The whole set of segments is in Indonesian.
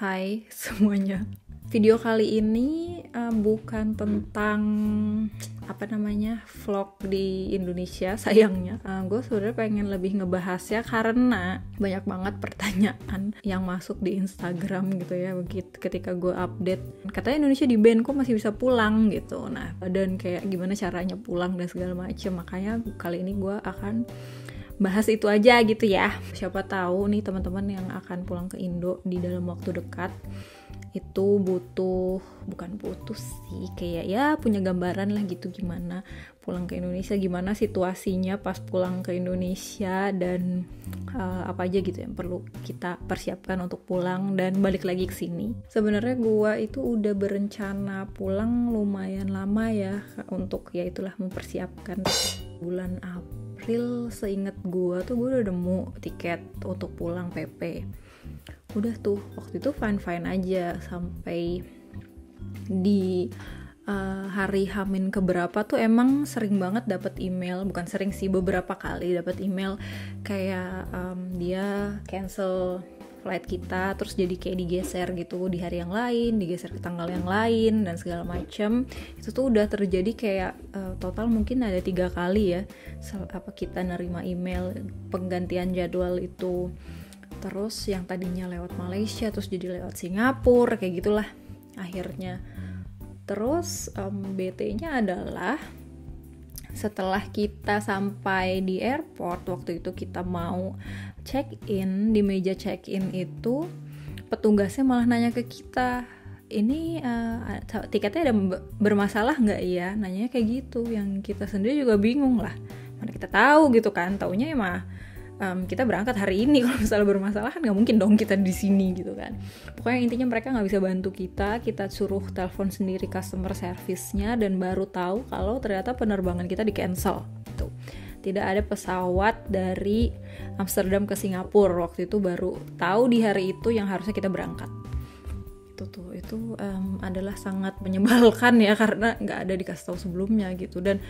Hai semuanya. Video kali ini bukan tentang vlog di Indonesia sayangnya. Gue sebenarnya pengen lebih ngebahasnya karena banyak banget pertanyaan yang masuk di Instagram gitu ya. Begitu ketika gue update, katanya Indonesia di ban kok masih bisa pulang gitu. Nah, dan kayak gimana caranya pulang dan segala macem. Makanya kali ini gue akan bahas itu aja gitu ya. Siapa tahu nih teman-teman yang akan pulang ke Indo di dalam waktu dekat itu bukan butuh sih, kayak ya punya gambaran lah gitu gimana pulang ke Indonesia, gimana situasinya pas pulang ke Indonesia, dan apa aja gitu yang perlu kita persiapkan untuk pulang dan balik lagi ke sini. Sebenarnya gua itu udah berencana pulang lumayan lama ya, untuk ya itulah mempersiapkan. Bulan April seinget gue udah nemu tiket untuk pulang PP. Udah tuh waktu itu fine aja sampai di hari Hamin keberapa tuh emang sering banget dapat email, bukan sering sih, beberapa kali dapat email kayak dia cancel flight kita, terus jadi kayak digeser gitu di hari yang lain, digeser ke tanggal yang lain dan segala macam. Itu tuh udah terjadi kayak total mungkin ada 3 kali ya kita nerima email penggantian jadwal itu. Terus yang tadinya lewat Malaysia terus jadi lewat Singapura, kayak gitulah akhirnya. Terus BT-nya adalah setelah kita sampai di airport, waktu itu kita mau check-in, di meja check-in itu petugasnya malah nanya ke kita, ini tiketnya ada bermasalah nggak ya? Nanyanya kayak gitu, yang kita sendiri juga bingung lah, mana kita tahu gitu kan, taunya emang kita berangkat hari ini, kalau misalnya bermasalah kan nggak mungkin dong kita di sini gitu kan. Pokoknya intinya mereka nggak bisa bantu kita suruh telepon sendiri customer service-nya, dan baru tahu kalau ternyata penerbangan kita di cancel gitu. Tidak ada pesawat dari Amsterdam ke Singapura, waktu itu baru tahu di hari itu yang harusnya kita berangkat. Itu adalah sangat menyebalkan ya, karena nggak ada dikasih tahu sebelumnya gitu. Dan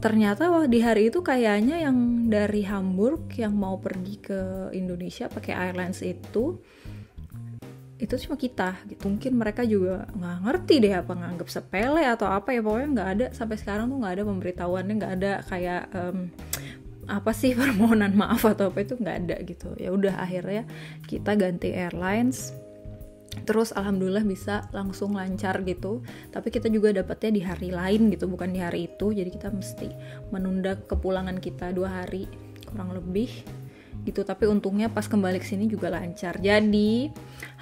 ternyata di hari itu kayaknya yang dari Hamburg yang mau pergi ke Indonesia pakai airlines itu cuma kita gitu. Mungkin mereka juga nggak ngerti deh, apa nganggap sepele atau apa ya, pokoknya nggak ada, sampai sekarang tuh nggak ada pemberitahuannya, nggak ada kayak permohonan maaf atau apa, itu nggak ada gitu. Ya udah akhirnya kita ganti airlines. Terus alhamdulillah bisa langsung lancar gitu, tapi kita juga dapatnya di hari lain gitu, bukan di hari itu. Jadi kita mesti menunda kepulangan kita 2 hari kurang lebih gitu. Tapi untungnya pas kembali ke sini juga lancar. Jadi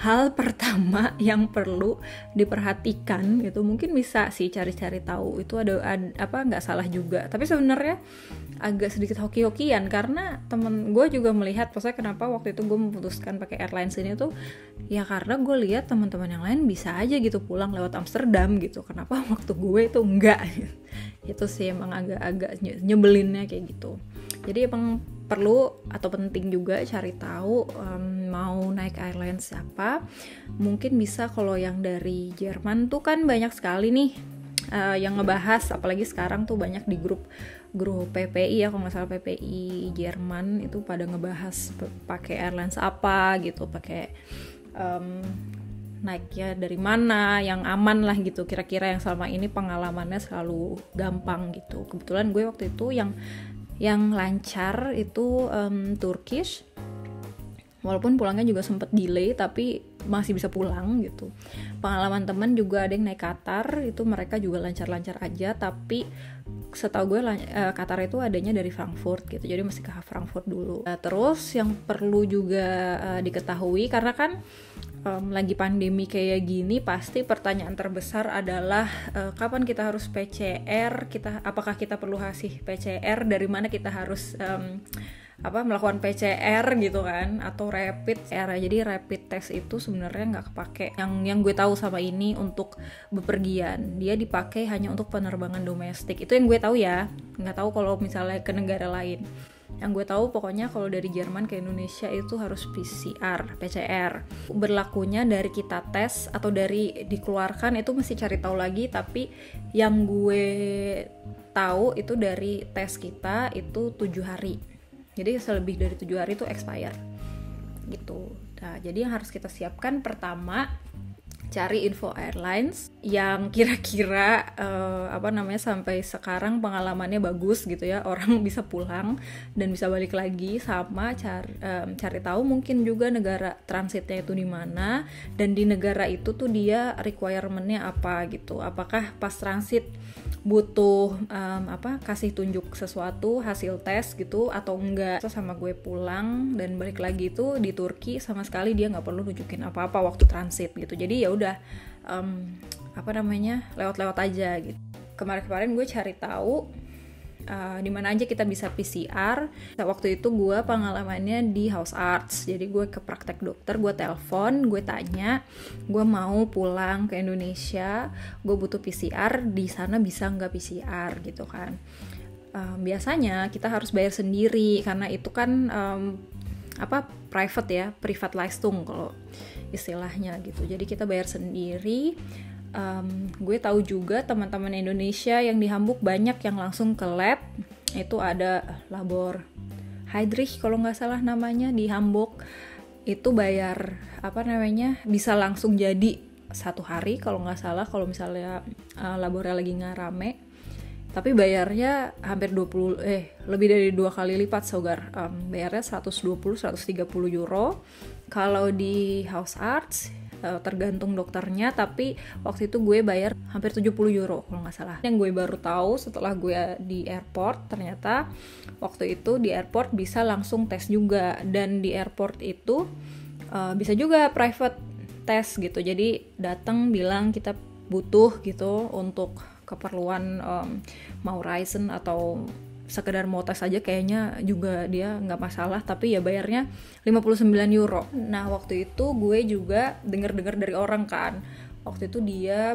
hal pertama yang perlu diperhatikan gitu, mungkin bisa sih cari-cari tahu itu ada apa, nggak salah juga. Tapi sebenarnya agak sedikit hoki-hokian, karena temen gue juga melihat, maksudnya kenapa waktu itu gue memutuskan pakai airlines ini tuh ya karena gue lihat teman-teman yang lain bisa aja gitu pulang lewat Amsterdam gitu, kenapa waktu gue itu enggak. Itu sih emang agak-agak nyebelinnya kayak gitu. Jadi emang perlu atau penting juga cari tahu mau naik airlines siapa. Mungkin bisa kalau yang dari Jerman tuh kan banyak sekali nih yang ngebahas, apalagi sekarang tuh banyak di grup PPI ya, kalau nggak salah PPI Jerman itu pada ngebahas pakai airlines apa gitu, pakai naiknya dari mana yang aman lah gitu, kira-kira yang selama ini pengalamannya selalu gampang gitu. Kebetulan gue waktu itu yang lancar itu Turkish, walaupun pulangnya juga sempat delay tapi masih bisa pulang gitu. Pengalaman teman juga ada yang naik Qatar, itu mereka juga lancar-lancar aja, tapi setahu gue Qatar itu adanya dari Frankfurt gitu, jadi mesti ke Frankfurt dulu. Terus yang perlu juga diketahui, karena kan lagi pandemi kayak gini, pasti pertanyaan terbesar adalah kapan kita harus PCR, apakah kita perlu kasih PCR, dari mana kita harus melakukan PCR gitu kan, atau rapid PCR. Jadi rapid test itu sebenarnya nggak kepake, yang gue tahu sama ini untuk bepergian, dia dipakai hanya untuk penerbangan domestik. Itu yang gue tahu ya, nggak tahu kalau misalnya ke negara lain. Yang gue tahu pokoknya kalau dari Jerman ke Indonesia itu harus PCR. Berlakunya dari kita tes atau dari dikeluarkan itu mesti cari tahu lagi, tapi yang gue tahu itu dari tes kita itu 7 hari. Jadi selebih dari 7 hari itu expire. gitu. Nah, jadi yang harus kita siapkan pertama, cari info airlines yang kira-kira sampai sekarang pengalamannya bagus gitu ya, orang bisa pulang dan bisa balik lagi, sama cari tahu mungkin juga negara transitnya itu di mana, dan di negara itu tuh dia requirement-nya apa gitu, apakah pas transit butuh kasih tunjuk sesuatu hasil tes gitu atau enggak. Terus sama gue pulang dan balik lagi itu di Turki sama sekali dia nggak perlu nunjukin apa-apa waktu transit gitu, jadi ya udah lewat-lewat aja gitu. Kemarin gue cari tahu di mana aja kita bisa PCR. Waktu itu gue pengalamannya di House Arts, jadi gue ke praktek dokter, gue telepon, gue tanya gue mau pulang ke Indonesia, gue butuh PCR, di sana bisa nggak PCR gitu kan. Biasanya kita harus bayar sendiri karena itu kan private Leistung kalau istilahnya gitu, jadi kita bayar sendiri. Gue tahu juga teman-teman Indonesia yang di Hamburg banyak yang langsung ke lab, itu ada labor Heydrich kalau nggak salah namanya di Hamburg, itu bayar bisa langsung jadi 1 hari kalau nggak salah, kalau misalnya labornya lagi nggak rame, tapi bayarnya hampir lebih dari 2 kali lipat Sogar, bayarnya 120-130 euro. Kalau di House Arts tergantung dokternya, tapi waktu itu gue bayar hampir 70 euro kalau nggak salah. Yang gue baru tahu setelah gue di airport, ternyata waktu itu di airport bisa langsung tes juga, dan di airport itu bisa juga private test gitu, jadi datang bilang kita butuh gitu untuk keperluan mau reisen atau sekedar mau tes aja, kayaknya juga dia nggak masalah, tapi ya bayarnya 59 euro. Nah waktu itu gue juga dengar dari orang kan, waktu itu dia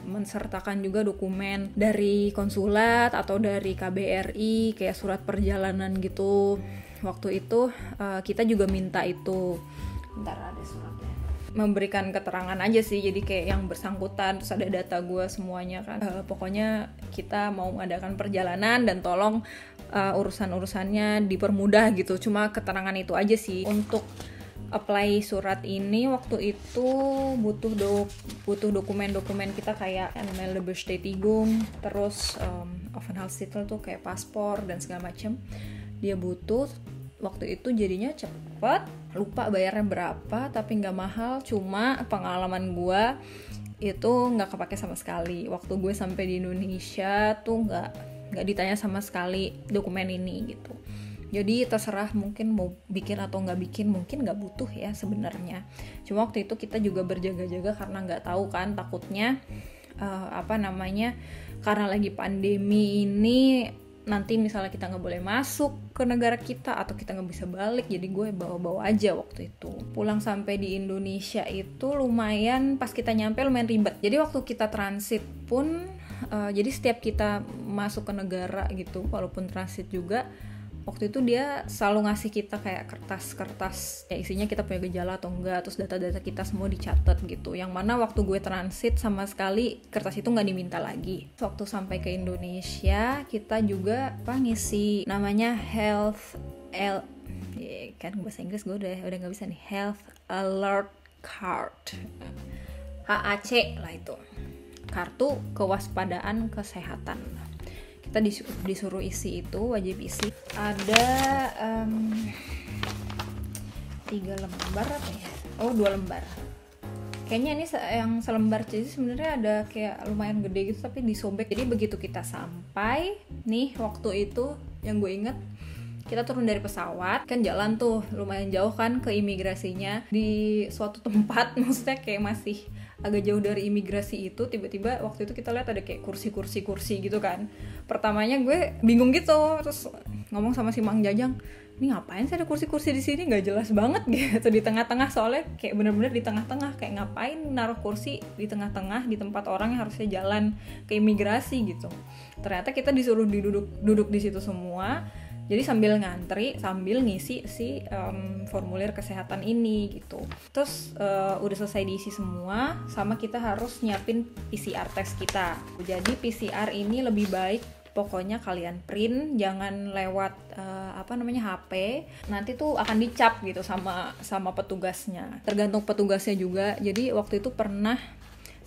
mensertakan juga dokumen dari konsulat atau dari KBRI kayak surat perjalanan gitu. Waktu itu kita juga minta itu, bentar ada suratnya, memberikan keterangan aja sih, jadi kayak yang bersangkutan, terus ada data gue semuanya kan. Pokoknya kita mau mengadakan perjalanan dan tolong urusan-urusannya dipermudah gitu, cuma keterangan itu aja sih. Untuk apply surat ini waktu itu butuh dokumen-dokumen kita kayak Anmeldebestätigung, terus Aufenthaltstitel tuh kayak paspor dan segala macam dia butuh. Waktu itu jadinya cepet, lupa bayarnya berapa, tapi nggak mahal, cuma pengalaman gue itu nggak kepake sama sekali. Waktu gue sampai di Indonesia tuh nggak ditanya sama sekali dokumen ini gitu. Jadi terserah mungkin mau bikin atau nggak bikin, mungkin nggak butuh ya sebenarnya. Cuma waktu itu kita juga berjaga-jaga karena nggak tahu kan, takutnya karena lagi pandemi ini nanti misalnya kita nggak boleh masuk ke negara kita atau kita nggak bisa balik, jadi gue bawa-bawa aja waktu itu. Pulang sampai di Indonesia itu lumayan, pas kita nyampe lumayan ribet. Jadi waktu kita transit pun jadi setiap kita masuk ke negara gitu, walaupun transit juga, waktu itu dia selalu ngasih kita kayak kertas-kertas ya, isinya kita punya gejala atau enggak, terus data-data kita semua dicatat gitu, yang mana waktu gue transit sama sekali kertas itu nggak diminta lagi. Waktu sampai ke Indonesia kita juga ngisi namanya kan bahasa Inggris gue udah nggak bisa nih, Health Alert Card, HAC lah itu, kartu kewaspadaan kesehatan. Kita disuruh isi itu, wajib isi. Ada 3 lembar apa ya? 2 lembar. Kayaknya ini yang selembar, jadi sebenarnya ada kayak lumayan gede gitu tapi disobek. Jadi begitu kita sampai nih, waktu itu yang gue inget, kita turun dari pesawat, kan jalan tuh lumayan jauh kan ke imigrasinya, di suatu tempat maksudnya kayak masih agak jauh dari imigrasi itu. Tiba-tiba waktu itu kita lihat ada kayak kursi gitu kan. Pertamanya gue bingung gitu, terus ngomong sama si Mang Jajang, ini ngapain sih ada kursi-kursi di sini, nggak jelas banget gitu di tengah-tengah, soalnya kayak bener-bener di tengah-tengah, kayak ngapain naruh kursi di tengah-tengah di tempat orang yang harusnya jalan ke imigrasi gitu. Ternyata kita disuruh duduk di situ semua. Jadi sambil ngantri, sambil ngisi si formulir kesehatan ini gitu. Terus udah selesai diisi semua, sama kita harus nyiapin PCR test kita. Jadi PCR ini lebih baik Pokoknya kalian print, jangan lewat HP. Nanti tuh akan dicap gitu sama petugasnya. Tergantung petugasnya juga. Jadi waktu itu pernah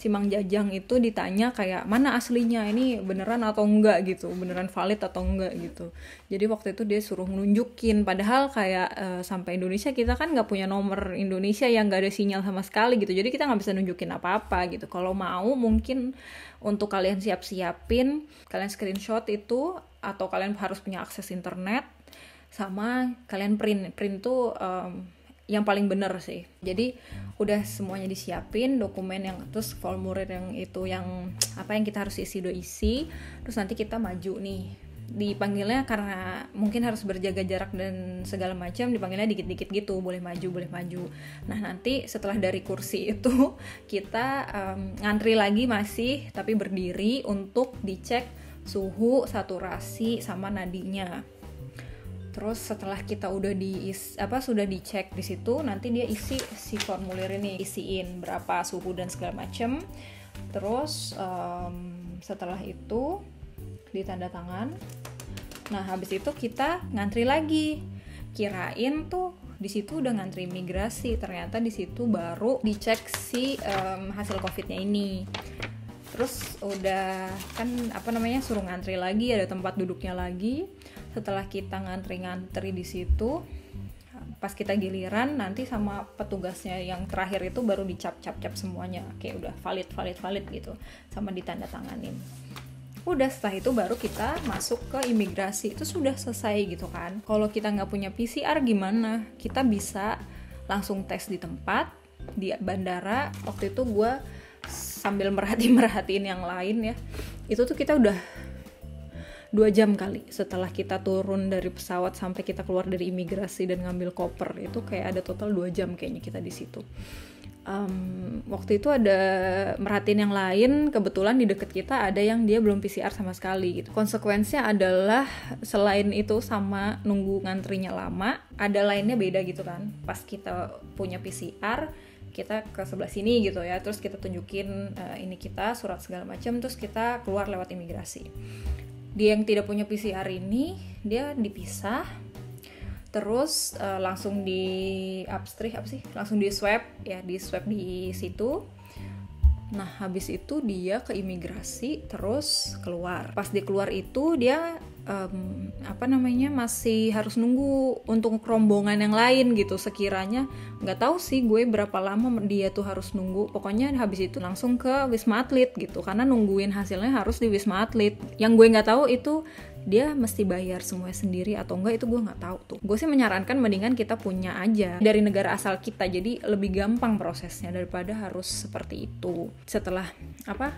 si Mang Jajang itu ditanya kayak mana aslinya, ini beneran atau enggak gitu, beneran valid atau enggak gitu. Jadi waktu itu dia suruh nunjukin, padahal kayak sampai Indonesia kita kan nggak punya nomor Indonesia yang nggak ada sinyal sama sekali gitu, jadi kita nggak bisa nunjukin apa-apa gitu. Kalau mau mungkin untuk kalian siapin, kalian screenshot itu, atau kalian harus punya akses internet, sama kalian print tuh yang paling bener sih. Jadi udah semuanya disiapin, dokumen yang terus formulir yang itu yang kita harus isi udah isi, terus nanti kita maju nih. Dipanggilnya karena mungkin harus berjaga jarak dan segala macam, dipanggilnya dikit-dikit gitu, boleh maju. Nah nanti setelah dari kursi itu kita ngantri lagi masih, tapi berdiri untuk dicek suhu, saturasi, sama nadinya. Terus setelah kita udah sudah dicek di situ, nanti dia isi si formulir ini, isiin berapa suhu dan segala macem. Terus setelah itu ditanda tangan. Nah habis itu kita ngantri lagi. Kirain tuh di situ udah ngantri imigrasi, ternyata di situ baru dicek si hasil COVID-nya ini. Terus udah kan suruh ngantri lagi, ada tempat duduknya lagi. Setelah kita ngantri di situ, pas kita giliran nanti sama petugasnya yang terakhir itu baru dicap-cap semuanya, kayak udah valid gitu, sama ditanda tanganin. Udah setelah itu baru kita masuk ke imigrasi, itu sudah selesai gitu kan. Kalau kita nggak punya PCR gimana? Kita bisa langsung tes di tempat di bandara. Waktu itu gue sambil merhatiin yang lain ya, itu tuh kita udah 2 jam kali setelah kita turun dari pesawat sampai kita keluar dari imigrasi dan ngambil koper, itu kayak ada total 2 jam kayaknya kita di situ. Waktu itu ada merhatiin yang lain, kebetulan di deket kita ada yang dia belum PCR sama sekali gitu. Konsekuensinya adalah selain itu sama nunggu ngantrinya lama, ada lainnya beda gitu kan. Pas kita punya PCR, kita ke sebelah sini gitu ya, terus kita tunjukin ini kita surat segala macam, terus kita keluar lewat imigrasi. Dia yang tidak punya PCR ini, dia dipisah, terus langsung di langsung di swab di situ. Nah habis itu dia ke imigrasi terus keluar. Pas dia keluar itu dia masih harus nunggu untuk rombongan yang lain gitu. Sekiranya nggak tahu sih gue berapa lama dia tuh harus nunggu. Pokoknya habis itu langsung ke Wisma Atlet gitu, karena nungguin hasilnya harus di Wisma Atlet. Yang gue nggak tahu itu dia mesti bayar semuanya sendiri atau enggak, itu gue nggak tahu tuh. Gue sih menyarankan mendingan kita punya aja dari negara asal kita, jadi lebih gampang prosesnya daripada harus seperti itu. Setelah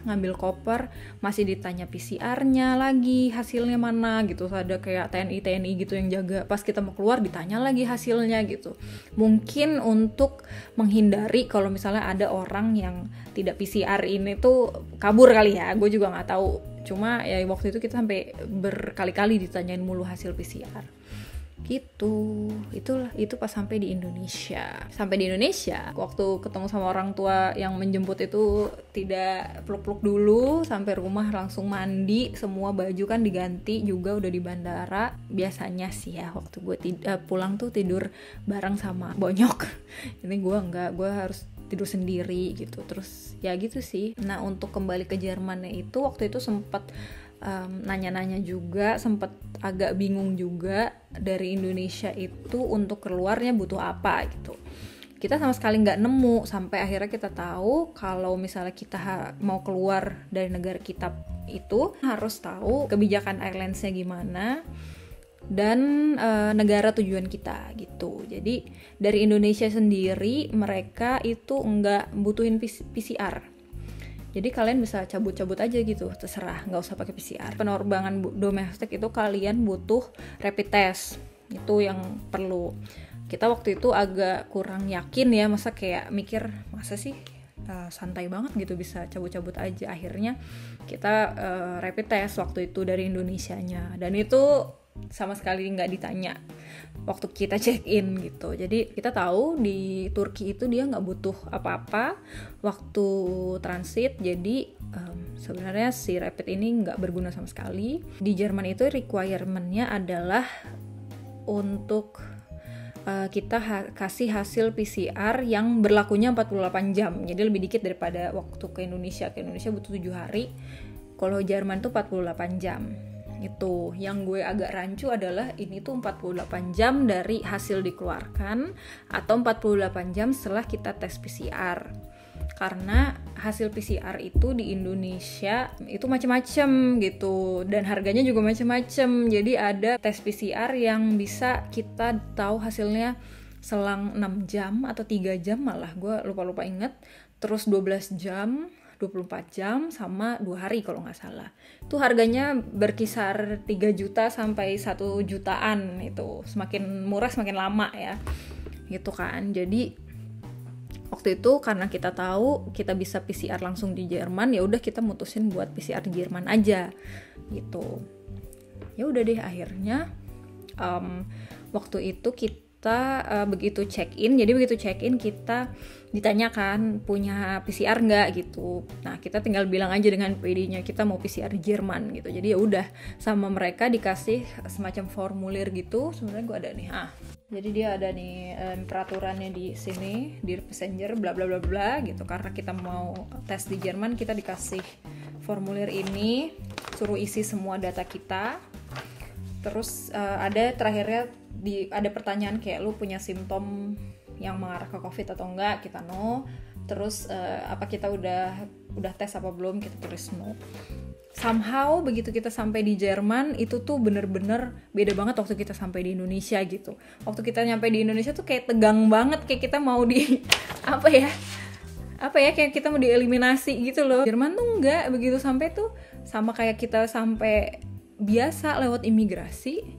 ngambil koper masih ditanya PCR-nya lagi, hasilnya mana gitu. Ada kayak TNI gitu yang jaga. Pas kita mau keluar ditanya lagi hasilnya gitu. Mungkin untuk menghindari kalau misalnya ada orang yang tidak PCR ini tuh kabur kali ya, gue juga nggak tahu. Cuma ya waktu itu kita sampai berkali-kali ditanyain mulu hasil PCR gitu. Itu pas sampai di Indonesia. Waktu ketemu sama orang tua yang menjemput itu tidak peluk-peluk dulu, sampai rumah langsung mandi, semua baju kan diganti juga udah di bandara. Biasanya sih ya waktu gue pulang tuh tidur bareng sama bonyok. Ini gue enggak, gue harus tidur sendiri gitu. Terus ya gitu sih. Nah untuk kembali ke Jermannya itu waktu itu sempat nanya-nanya juga, sempat agak bingung juga dari Indonesia itu untuk keluarnya butuh apa gitu. Kita sama sekali nggak nemu, sampai akhirnya kita tahu kalau misalnya kita mau keluar dari negara kita itu harus tahu kebijakan airlines-nya gimana dan negara tujuan kita gitu. Jadi dari Indonesia sendiri mereka itu nggak butuhin PCR. Jadi kalian bisa cabut-cabut aja gitu, terserah, nggak usah pakai PCR. Penerbangan domestik itu kalian butuh rapid test, itu yang perlu. Kita waktu itu agak kurang yakin ya, masa sih santai banget gitu bisa cabut-cabut aja. Akhirnya kita rapid test waktu itu dari Indonesianya, dan itu sama sekali nggak ditanya waktu kita check in gitu. Jadi kita tahu di Turki itu dia nggak butuh apa-apa waktu transit, jadi sebenarnya si rapid ini nggak berguna sama sekali. Di Jerman itu requirement-nya adalah untuk kita kasih hasil PCR yang berlakunya 48 jam, jadi lebih dikit daripada waktu ke Indonesia. Ke Indonesia butuh 7 hari, kalau Jerman tuh 48 jam. Itu yang gue agak rancu adalah ini tuh 48 jam dari hasil dikeluarkan atau 48 jam setelah kita tes PCR. Karena hasil PCR itu di Indonesia itu macam-macam gitu, dan harganya juga macam-macam. Jadi ada tes PCR yang bisa kita tahu hasilnya selang 6 jam atau 3 jam, malah gue lupa inget, terus 12 jam, 24 jam, sama 2 hari kalau nggak salah. Itu harganya berkisar 3 juta sampai 1 jutaan, itu semakin murah semakin lama ya gitu kan. Jadi waktu itu karena kita tahu kita bisa PCR langsung di Jerman, ya udah kita mutusin buat PCR di Jerman aja gitu. Ya udah deh, akhirnya waktu itu kita begitu check in kita ditanyakan punya PCR nggak gitu. Nah kita tinggal bilang aja dengan PD-nya kita mau PCR di Jerman gitu. Jadi ya udah, sama mereka dikasih semacam formulir gitu. Sebenarnya gue ada nih, jadi dia ada nih peraturannya di sini, di passenger bla bla bla bla gitu. Karena kita mau tes di Jerman, kita dikasih formulir ini, suruh isi semua data kita. Terus ada terakhirnya ada pertanyaan kayak lu punya simptom yang mengarah ke COVID atau enggak, kita no. Terus apa kita udah tes apa belum, kita tulis no. Somehow begitu kita sampai di Jerman itu tuh bener-bener beda banget waktu kita sampai di Indonesia gitu. Waktu kita nyampe di Indonesia tuh kayak tegang banget, kayak kita mau di apa ya kayak kita mau dieliminasi gitu loh. Jerman tuh enggak, begitu sampai tuh sama kayak kita sampai biasa lewat imigrasi,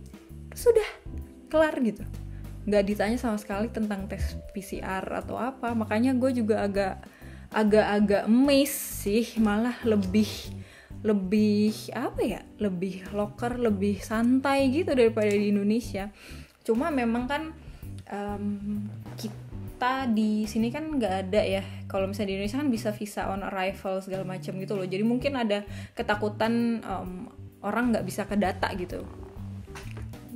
sudah kelar gitu. Nggak ditanya sama sekali tentang tes PCR atau apa. Makanya gue juga agak amazed sih, malah lebih locker, lebih santai gitu daripada di Indonesia. Cuma memang kan kita di sini kan nggak ada ya. Kalau misalnya di Indonesia kan bisa visa on arrival segala macam gitu loh. Jadi mungkin ada ketakutan orang nggak bisa ke data gitu,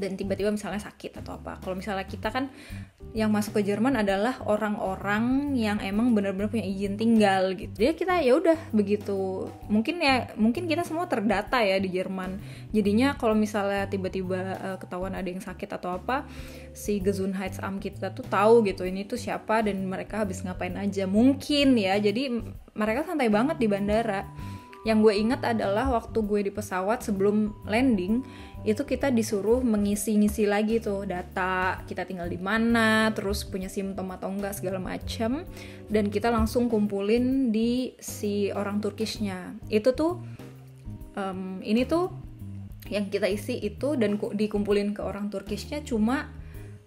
dan tiba-tiba misalnya sakit atau apa. Kalau misalnya kita kan yang masuk ke Jerman adalah orang-orang yang emang benar-benar punya izin tinggal gitu. Jadi kita ya udah begitu. Mungkin kita semua terdata ya di Jerman. Jadinya kalau misalnya tiba-tiba ketahuan ada yang sakit atau apa, si Gesundheitsamt kita tuh tahu gitu ini tuh siapa dan mereka habis ngapain aja. Mungkin ya. Jadi mereka santai banget di bandara. Yang gue ingat adalah waktu gue di pesawat sebelum landing, itu kita disuruh mengisi-ngisi lagi tuh data, kita tinggal di mana, terus punya simptom atau enggak segala macam, dan kita langsung kumpulin di si orang Turkishnya. Itu tuh ini tuh yang kita isi itu dan dikumpulin ke orang Turkishnya cuma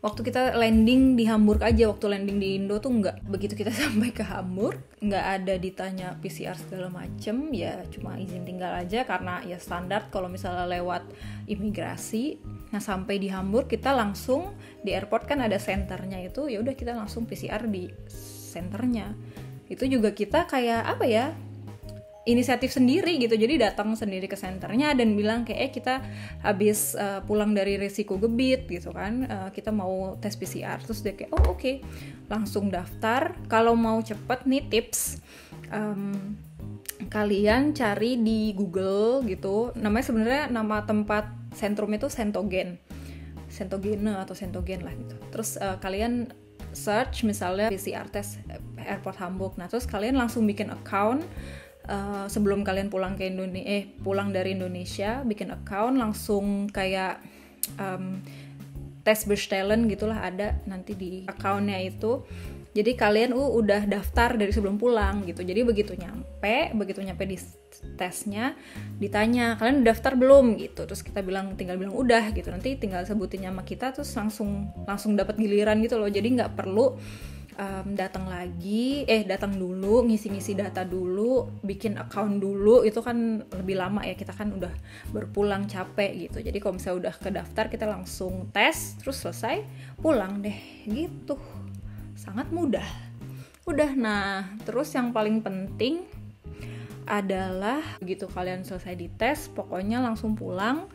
waktu kita landing di Hamburg aja. Waktu landing di Indo tuh enggak. Begitu kita sampai ke Hamburg, enggak ada ditanya PCR segala macem, ya cuma izin tinggal aja karena ya standar kalau misalnya lewat imigrasi. Nah sampai di Hamburg kita langsung di airport kan ada senternya itu, ya udah kita langsung PCR di senternya. Itu juga kita kayak apa ya, inisiatif sendiri gitu. Jadi datang sendiri ke senternya dan bilang kayak kita habis pulang dari resiko gebit gitu kan, kita mau tes PCR. Terus dia kayak oke. Langsung daftar. Kalau mau cepet nih tips, kalian cari di Google gitu, namanya sebenarnya nama tempat sentrum itu Sentogene atau Sentogen lah gitu. Terus kalian search misalnya PCR test airport Hamburg. Nah terus kalian langsung bikin account. Sebelum kalian pulang dari Indonesia, bikin account, langsung kayak tes bestellen gitulah ada nanti di accountnya itu. Jadi kalian udah daftar dari sebelum pulang gitu. Jadi begitu nyampe di tesnya ditanya kalian udah daftar belum gitu. Terus kita tinggal bilang udah gitu. Nanti tinggal sebutin nama kita terus langsung dapat giliran gitu loh. Jadi nggak perlu datang dulu, ngisi-ngisi data dulu, bikin account dulu. Itu kan lebih lama ya, kita kan udah berpulang capek gitu. Jadi kalau misalnya udah ke daftar, kita langsung tes, terus selesai pulang deh gitu. Sangat mudah. Udah. Nah, terus yang paling penting adalah begitu kalian selesai dites, pokoknya langsung pulang,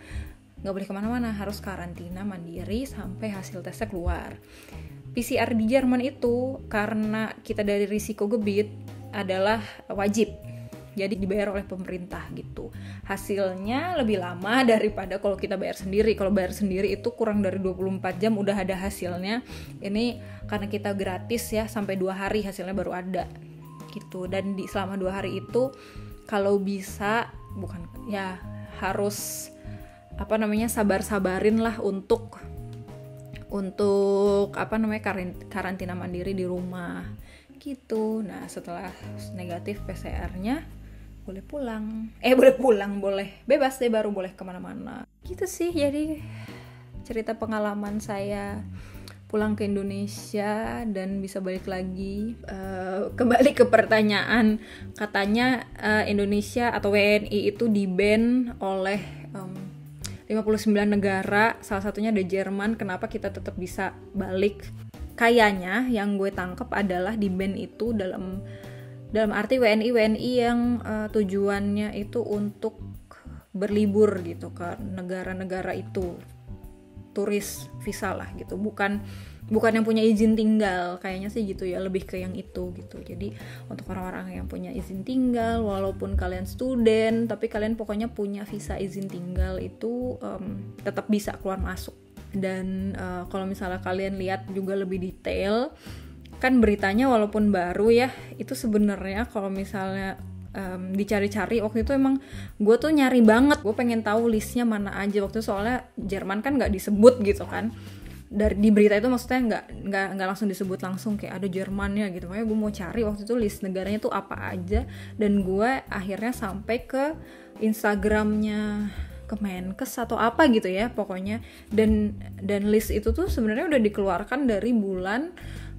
nggak boleh kemana-mana, harus karantina mandiri sampai hasil tesnya keluar. PCR di Jerman itu karena kita dari risiko gebit adalah wajib, jadi dibayar oleh pemerintah gitu. Hasilnya lebih lama daripada kalau kita bayar sendiri. Kalau bayar sendiri itu kurang dari 24 jam udah ada hasilnya. Ini karena kita gratis ya, sampai 2 hari hasilnya baru ada gitu. Dan selama 2 hari itu kalau bisa harus sabar-sabarin lah untuk karantina mandiri di rumah gitu. Nah, setelah negatif PCR-nya boleh bebas deh, baru boleh kemana-mana gitu sih. Jadi cerita pengalaman saya pulang ke Indonesia dan bisa balik lagi. Kembali ke pertanyaan, katanya Indonesia atau WNI itu di-ban oleh 59 negara, salah satunya ada Jerman. Kenapa kita tetap bisa balik? Kayaknya yang gue tangkep adalah di-ban itu dalam arti WNI yang tujuannya itu untuk berlibur gitu ke negara-negara itu, turis visa lah gitu, bukan yang punya izin tinggal, kayaknya sih gitu ya, lebih ke yang itu gitu. Jadi untuk orang-orang yang punya izin tinggal, walaupun kalian student tapi kalian pokoknya punya visa izin tinggal itu tetap bisa keluar masuk. Dan kalau misalnya kalian lihat juga lebih detail, kan beritanya walaupun baru ya, itu sebenarnya kalau misalnya dicari-cari, waktu itu emang gue tuh nyari banget, gue pengen tahu listnya mana aja waktu itu, soalnya Jerman kan nggak disebut gitu kan di berita itu, maksudnya nggak langsung disebut langsung kayak ada Jermannya gitu. Makanya gue mau cari waktu itu list negaranya tuh apa aja, dan gue akhirnya sampai ke Instagramnya Kemenkes atau apa gitu ya pokoknya, dan list itu tuh sebenarnya udah dikeluarkan dari bulan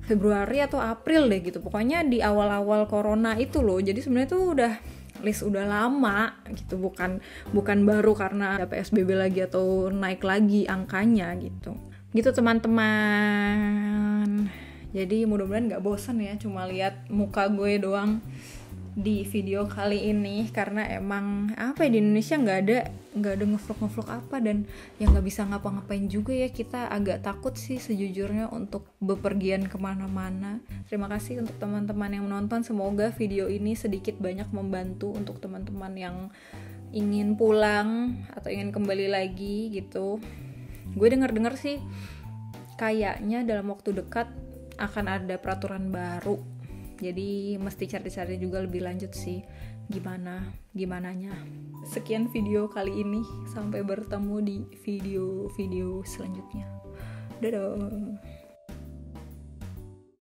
Februari atau April deh gitu, pokoknya di awal-awal corona itu loh. Jadi sebenarnya tuh list udah lama gitu, bukan baru karena ada PSBB lagi atau naik lagi angkanya gitu teman-teman. Jadi mudah-mudahan gak bosan ya cuma lihat muka gue doang di video kali ini, karena emang di Indonesia nggak ada ngevlog apa, dan yang nggak bisa ngapa-ngapain juga ya. Kita agak takut sih sejujurnya untuk bepergian kemana-mana. Terima kasih untuk teman-teman yang menonton, semoga video ini sedikit banyak membantu untuk teman-teman yang ingin pulang atau ingin kembali lagi gitu. Gue dengar sih kayaknya dalam waktu dekat akan ada peraturan baru, jadi mesti cari-cari juga lebih lanjut sih gimananya. Sekian video kali ini, sampai bertemu di video selanjutnya. Dadah.